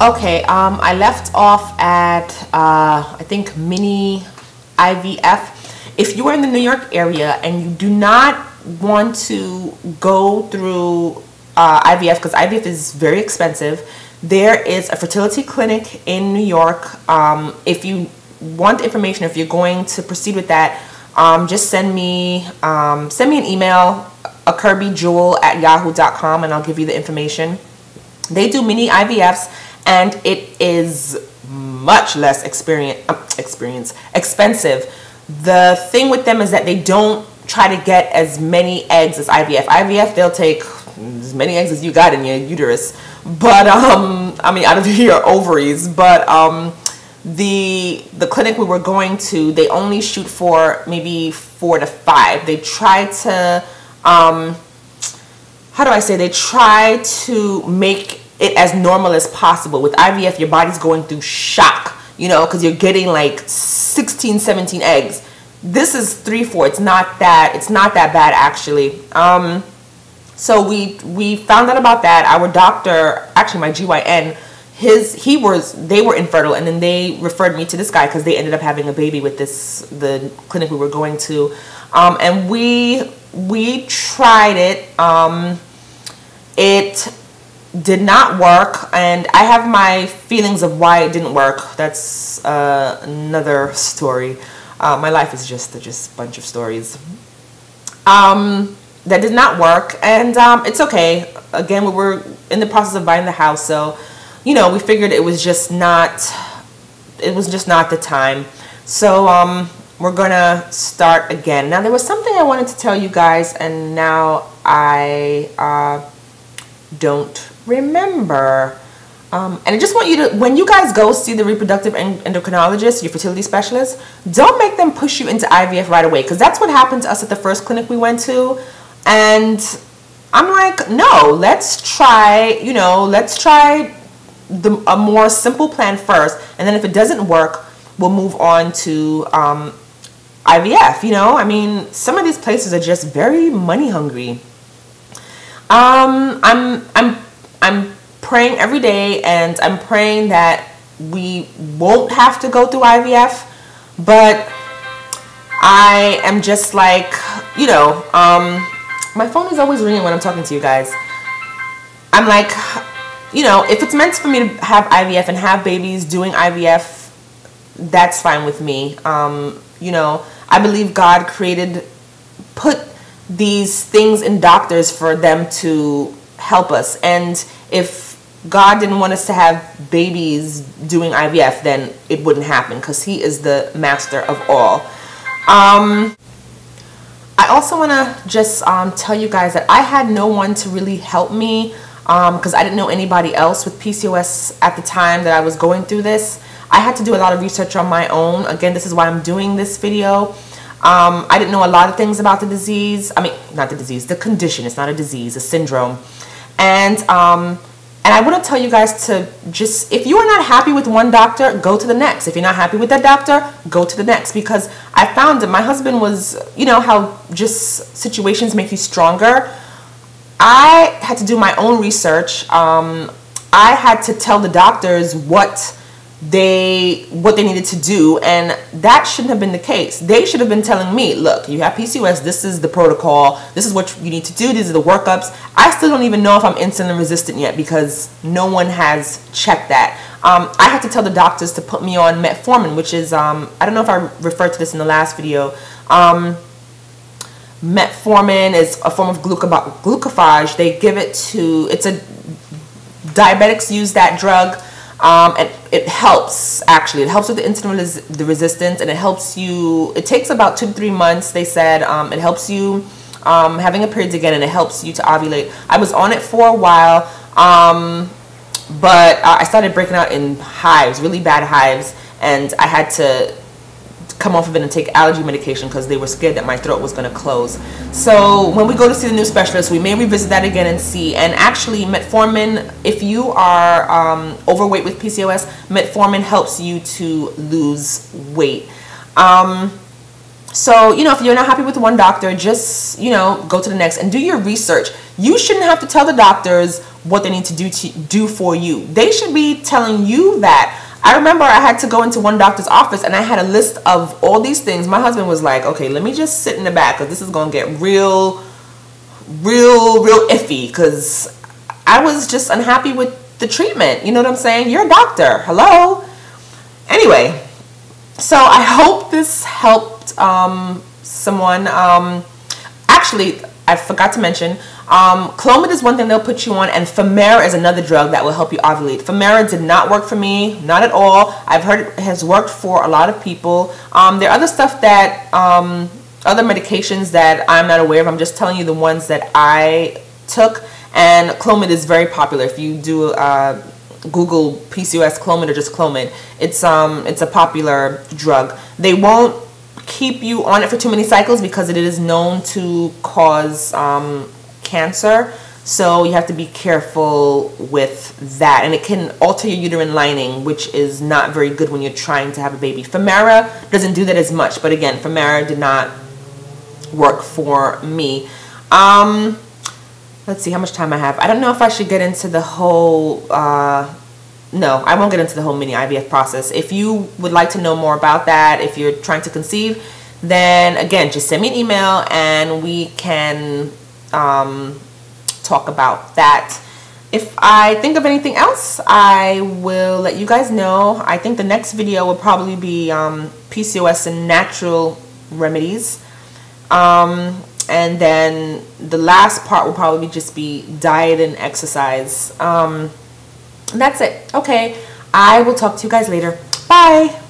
Okay, I left off at, I think, mini IVF. If you are in the New York area and you do not want to go through IVF, because IVF is very expensive, there is a fertility clinic in New York. If you want information, if you're going to proceed with that, just send me an email, kirbyjewel@yahoo.com, and I'll give you the information. They do mini IVFs, and it is much less expensive. The thing with them is that they don't try to get as many eggs as IVF. IVF, they'll take as many eggs as you got in your uterus, but I mean, out of your ovaries. But the clinic we were going to, they only shoot for maybe 4 to 5. They try to how do I say, they try to make it as normal as possible. With IVF, your body's going through shock, you know, because you're getting like 16, 17 eggs. This is 3, 4. It's not that bad actually. So we found out about that. Our doctor, actually my GYN, they were infertile, and then they referred me to this guy because they ended up having a baby with the clinic we were going to, and we tried it. It did not work, and I have my feelings of why it didn't work. That's another story. My life is just a bunch of stories. That did not work, and it's okay. Again, we were in the process of buying the house, so you know, we figured it was just not the time. So we're gonna start again. Now, there was something I wanted to tell you guys, and now I don't remember. And I just want you to, when you guys go see the reproductive endocrinologist, your fertility specialist, don't make them push you into IVF right away, because that's what happened to us at the first clinic we went to. And I'm like, no, let's try a more simple plan first, and then if it doesn't work, we'll move on to IVF. You know, I mean, some of these places are just very money hungry. I'm praying every day, and I'm praying that we won't have to go through IVF, but I am just like, you know, my phone is always ringing when I'm talking to you guys. I'm like, you know, if it's meant for me to have IVF and have babies doing IVF, that's fine with me. You know, I believe God put these things in doctors for them to help us. And if God didn't want us to have babies doing IVF, then it wouldn't happen, because He is the master of all. I also want to just tell you guys that I had no one to really help me, because I didn't know anybody else with PCOS at the time that I was going through this. I had to do a lot of research on my own. Again, this is why I'm doing this video. I didn't know a lot of things about the disease. I mean, not the disease, the condition. It's not a disease, a syndrome. And I want to tell you guys to just, if you are not happy with one doctor, go to the next. If you're not happy with that doctor, go to the next. Because I found that my husband was, you know how just situations make you stronger. I had to do my own research. I had to tell the doctors what they needed to do, and that shouldn't have been the case. They should have been telling me, look, you have PCOS, this is the protocol, this is what you need to do, these are the workups. I still don't even know if I'm insulin resistant yet, because no one has checked that. I had to tell the doctors to put me on metformin, which is, I don't know if I referred to this in the last video. Metformin is a form of glucophage. They give it to, diabetics use that drug. And it helps, actually. It helps with the insulin resistance, and it helps you, it takes about 2 to 3 months, they said. It helps you having a period again, and it helps you to ovulate. I was on it for a while, but I started breaking out in hives, really bad hives, and I had to come off of it and take allergy medication because they were scared that my throat was going to close. So when we go to see the new specialist, we may revisit that again and see. And actually, metformin, if you are overweight with PCOS, metformin helps you to lose weight. So, you know, if you're not happy with one doctor, just, you know, go to the next and do your research. You shouldn't have to tell the doctors what they need to do for you. They should be telling you that. I remember I had to go into one doctor's office and I had a list of all these things. My husband was like, okay, let me just sit in the back because this is going to get real iffy, because I was just unhappy with the treatment. You know what I'm saying? You're a doctor. Hello? Anyway, so I hope this helped someone. Actually, I forgot to mention, Clomid is one thing they'll put you on, and Femara is another drug that will help you ovulate. Femara did not work for me, not at all. I've heard it has worked for a lot of people. There are other stuff that, other medications that I'm not aware of. I'm just telling you the ones that I took, and Clomid is very popular. If you do Google PCOS Clomid or just Clomid, it's a popular drug. They won't keep you on it for too many cycles because it is known to cause cancer, so you have to be careful with that, and it can alter your uterine lining, which is not very good when you're trying to have a baby. Femara doesn't do that as much, but again, Femara did not work for me. Let's see how much time I have. I don't know if I should get into the whole no, I won't get into the whole mini IVF process. If you would like to know more about that, if you're trying to conceive, then again, just send me an email and we can talk about that. If I think of anything else, I will let you guys know. I think the next video will probably be PCOS and natural remedies. And then the last part will probably just be diet and exercise. That's it. Okay, I will talk to you guys later. Bye.